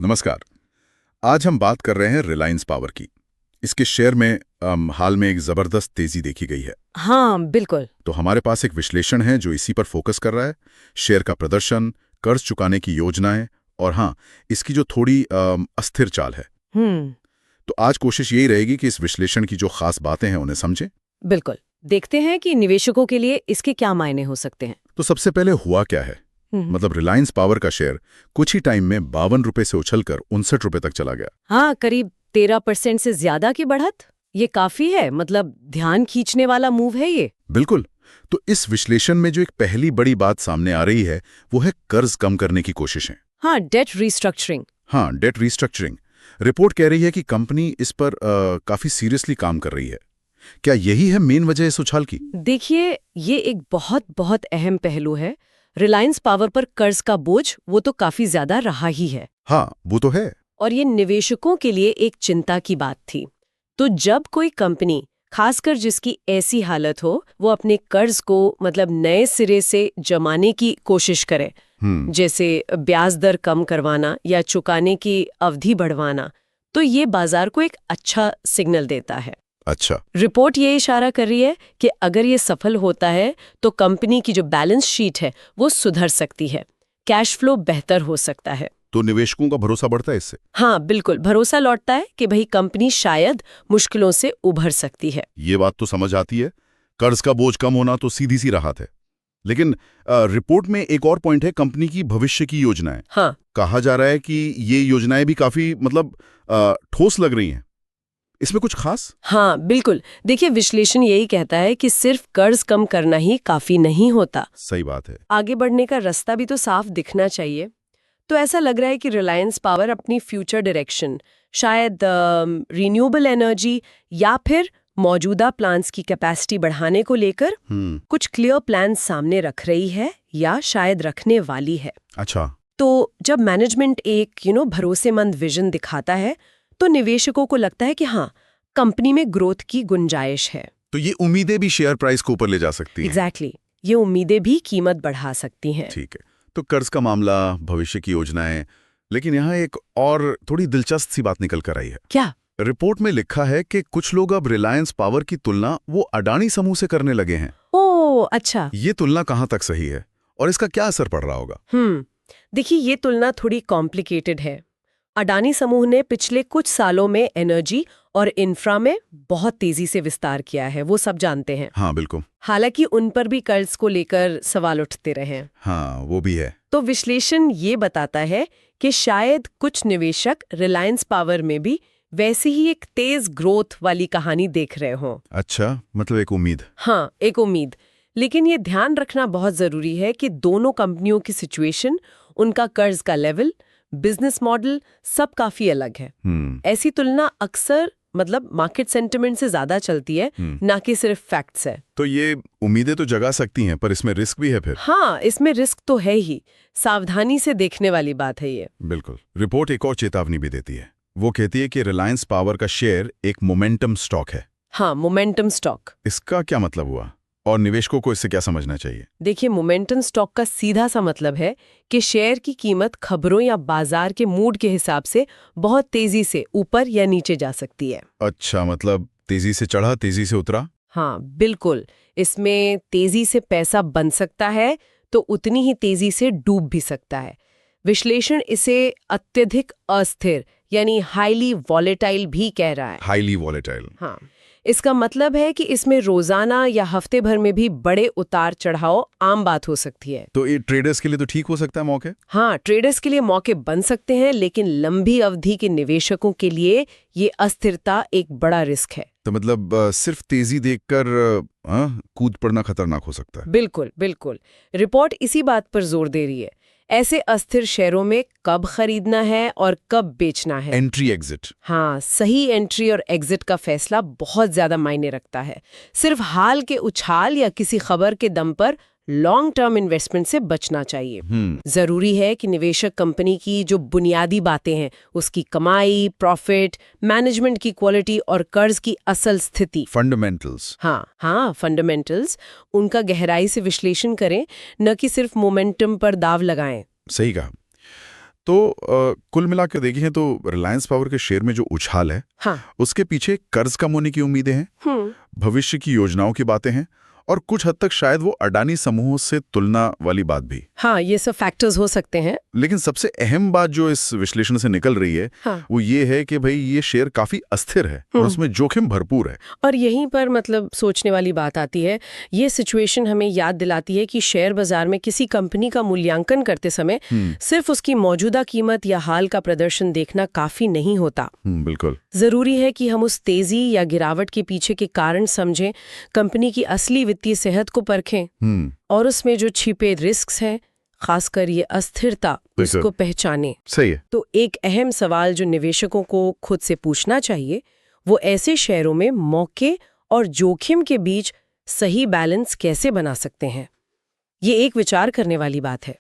नमस्कार। आज हम बात कर रहे हैं रिलायंस पावर की। इसके शेयर में हाल में एक जबरदस्त तेजी देखी गई है। हाँ, बिल्कुल। तो हमारे पास एक विश्लेषण है जो इसी पर फोकस कर रहा है। शेयर का प्रदर्शन, कर्ज चुकाने की योजनाएं और हाँ, इसकी जो थोड़ी अस्थिर चाल है। हम्म। तो आज कोशिश यही रहेगी कि इस विश्लेषण की जो खास बातें हैं उन्हें समझें। बिल्कुल। देखते हैं कि निवेशकों के लिए इसके क्या मायने हो सकते हैं। तो सबसे पहले हुआ क्या है। मतलब रिलायंस पावर का शेयर कुछ ही टाइम में 52 रुपए से उछलकर 59 रुपए तक चला गया। हाँ, करीब 13% से ज्यादा की बढ़त। ये काफी है, मतलब ध्यान खींचने वाला मूव है ये। बिल्कुल। तो इस विश्लेषण में जो एक पहली बड़ी बात सामने आ रही है वो है कर्ज कम करने की कोशिशें। हाँ, डेट रिस्ट्रक्चरिंग। हाँ, डेट रिस्ट्रक्चरिंग। रिपोर्ट कह रही है कि कंपनी इस पर काफी सीरियसली काम कर रही है। क्या यही है मेन वजह इस उछाल की? देखिए, ये एक बहुत बहुत अहम पहलू है। रिलायंस पावर पर कर्ज का बोझ वो तो काफी ज्यादा रहा ही है। हाँ, वो तो है। और ये निवेशकों के लिए एक चिंता की बात थी। तो जब कोई कंपनी, खासकर जिसकी ऐसी हालत हो, वो अपने कर्ज को मतलब नए सिरे से जमाने की कोशिश करे, जैसे ब्याज दर कम करवाना या चुकाने की अवधि बढ़वाना, तो ये बाजार को एक अच्छा सिग्नल देता है। अच्छा। रिपोर्ट ये इशारा कर रही है कि अगर ये सफल होता है तो कंपनी की जो बैलेंस शीट है वो सुधर सकती है, कैश फ्लो बेहतर हो सकता है। तो निवेशकों का भरोसा बढ़ता है इससे? हाँ, बिल्कुल भरोसा लौटता है कि भाई कंपनी शायद मुश्किलों से उभर सकती है। ये बात तो समझ आती है। कर्ज का बोझ कम होना तो सीधी सी राहत है। लेकिन रिपोर्ट में एक और पॉइंट है, कंपनी की भविष्य की योजनाएं। हाँ। कहा जा रहा है कि ये योजनाएं भी काफी ठोस लग रही हैं। इसमें कुछ खास? हाँ, बिल्कुल। देखिए, विश्लेषण यही कहता है कि सिर्फ कर्ज कम करना ही काफी नहीं होता। सही बात है। आगे बढ़ने का रास्ता भी तो साफ दिखना चाहिए। तो ऐसा लग रहा है कि रिलायंस पावर अपनी फ्यूचर डायरेक्शन, शायद रिन्यूएबल एनर्जी या फिर मौजूदा प्लांट्स की कैपेसिटी बढ़ाने को लेकर कुछ क्लियर प्लान सामने रख रही है या शायद रखने वाली है। अच्छा। तो जब मैनेजमेंट एक भरोसेमंद विजन दिखाता है तो निवेशकों को लगता है कि हाँ, कंपनी में ग्रोथ की गुंजाइश है। तो ये उम्मीदें भी शेयर प्राइस को ऊपर ले जा सकती हैं। एग्जैक्टली। ये उम्मीदें भी कीमत बढ़ा सकती हैं। ठीक है। तो कर्ज का मामला, भविष्य की योजनाएं, लेकिन यहाँ एक और थोड़ी दिलचस्प सी बात निकल कर आई है। क्या? रिपोर्ट में लिखा है कि कुछ लोग अब रिलायंस पावर की तुलना वो अडानी समूह से करने लगे हैं। ओह, अच्छा। ये तुलना कहाँ तक सही है और इसका क्या असर पड़ रहा होगा? देखिए, ये तुलना थोड़ी कॉम्प्लिकेटेड है। अडानी समूह ने पिछले कुछ सालों में एनर्जी और इंफ्रा में बहुत तेजी से विस्तार किया है, वो सब जानते हैं। हाँ, बिल्कुल। हालांकि उन पर भी कर्ज को लेकर सवाल उठते रहे हैं। हाँ, वो भी है। तो विश्लेषण ये बताता है कि शायद कुछ निवेशक रिलायंस पावर में भी वैसी ही एक तेज ग्रोथ वाली कहानी देख रहे हों। अच्छा, मतलब एक उम्मीद। हाँ, एक उम्मीद। लेकिन ये ध्यान रखना बहुत जरूरी है कि दोनों कंपनियों की सिचुएशन, उनका कर्ज का लेवल, बिजनेस मॉडल सब काफी अलग है। ऐसी तुलना अक्सर मतलब मार्केट सेंटिमेंट से ज्यादा चलती है, ना कि सिर्फ फैक्ट्स है। तो ये उम्मीदें तो जगा सकती हैं, पर इसमें रिस्क भी है फिर। हाँ, इसमें रिस्क तो है ही। सावधानी से देखने वाली बात है ये। बिल्कुल। रिपोर्ट एक और चेतावनी भी देती है। वो कहती है कि रिलायंस पावर का शेयर एक मोमेंटम स्टॉक है। हाँ, मोमेंटम स्टॉक। इसका क्या मतलब हुआ और निवेशकों को इससे क्या समझना चाहिए? देखिए, मोमेंटम स्टॉक का सीधा सा मतलब है कि शेयर की कीमत खबरों या बाजार के मूड के हिसाब से बहुत तेजी से ऊपर या नीचे जा सकती है। अच्छा, मतलब तेजी से चढ़ा, तेजी से उतरा। हाँ, बिल्कुल। इसमें तेजी से पैसा बन सकता है तो उतनी ही तेजी से डूब भी सकता है। विश्लेषण इसे अत्यधिक अस्थिर यानी हाईली वॉलेटाइल भी कह रहा है। Highly volatile. हाँ, इसका मतलब है कि इसमें रोजाना या हफ्ते भर में भी बड़े उतार चढ़ाव आम बात हो सकती है। तो ये ट्रेडर्स के लिए तो ठीक हो सकता है मौके? हाँ, ट्रेडर्स के लिए मौके बन सकते हैं, लेकिन लंबी अवधि के निवेशकों के लिए ये अस्थिरता एक बड़ा रिस्क है। तो मतलब सिर्फ तेजी देखकर कूद पड़ना खतरनाक हो सकता है। बिल्कुल, बिल्कुल। रिपोर्ट इसी बात पर जोर दे रही है। ऐसे अस्थिर शेयरों में कब खरीदना है और कब बेचना है। Entry exit. हाँ, सही एंट्री और एग्जिट का फैसला बहुत ज्यादा मायने रखता है। सिर्फ हाल के उछाल या किसी खबर के दम पर लॉन्ग टर्म इन्वेस्टमेंट से बचना चाहिए। जरूरी है कि निवेशक कंपनी की जो बुनियादी बातें हैं, उसकी कमाई, प्रॉफिट, मैनेजमेंट की क्वालिटी और कर्ज की असल स्थिति, फंडामेंटल्स। हाँ, फंडामेंटल्स, उनका गहराई से विश्लेषण करें, न कि सिर्फ मोमेंटम पर दाव लगाएं। सही कहा। तो कुल मिला के देखें तो रिलायंस पावर के शेयर में जो उछाल है, हाँ। उसके पीछे कर्ज कम होने की उम्मीदें हैं, भविष्य की योजनाओं की बातें हैं, और कुछ हद तक शायद वो अडानी समूहों से तुलना वाली बात भी। हाँ, ये सब फैक्टर्स हो सकते हैं। लेकिन सबसे अहम बात जो इस विश्लेषण से निकल रही है, हाँ। वो ये है कि भाई ये शेयर काफी अस्थिर है और उसमें जोखिम भरपूर है। और यहीं पर मतलब सोचने वाली बात आती है। ये सिचुएशन हमें याद दिलाती है कि शेयर बाजार में किसी कंपनी का मूल्यांकन करते समय सिर्फ उसकी मौजूदा कीमत या हाल का प्रदर्शन देखना काफी नहीं होता। बिल्कुल जरूरी है कि हम उस तेजी या गिरावट के पीछे के कारण समझें, कंपनी की असली वित्तीय सेहत को परखें और उसमें जो छिपे रिस्क्स हैं, खासकर ये अस्थिरता, उसको पहचानें। सही है। तो एक अहम सवाल जो निवेशकों को खुद से पूछना चाहिए, वो ऐसे शेयरों में मौके और जोखिम के बीच सही बैलेंस कैसे बना सकते हैं। ये एक विचार करने वाली बात है।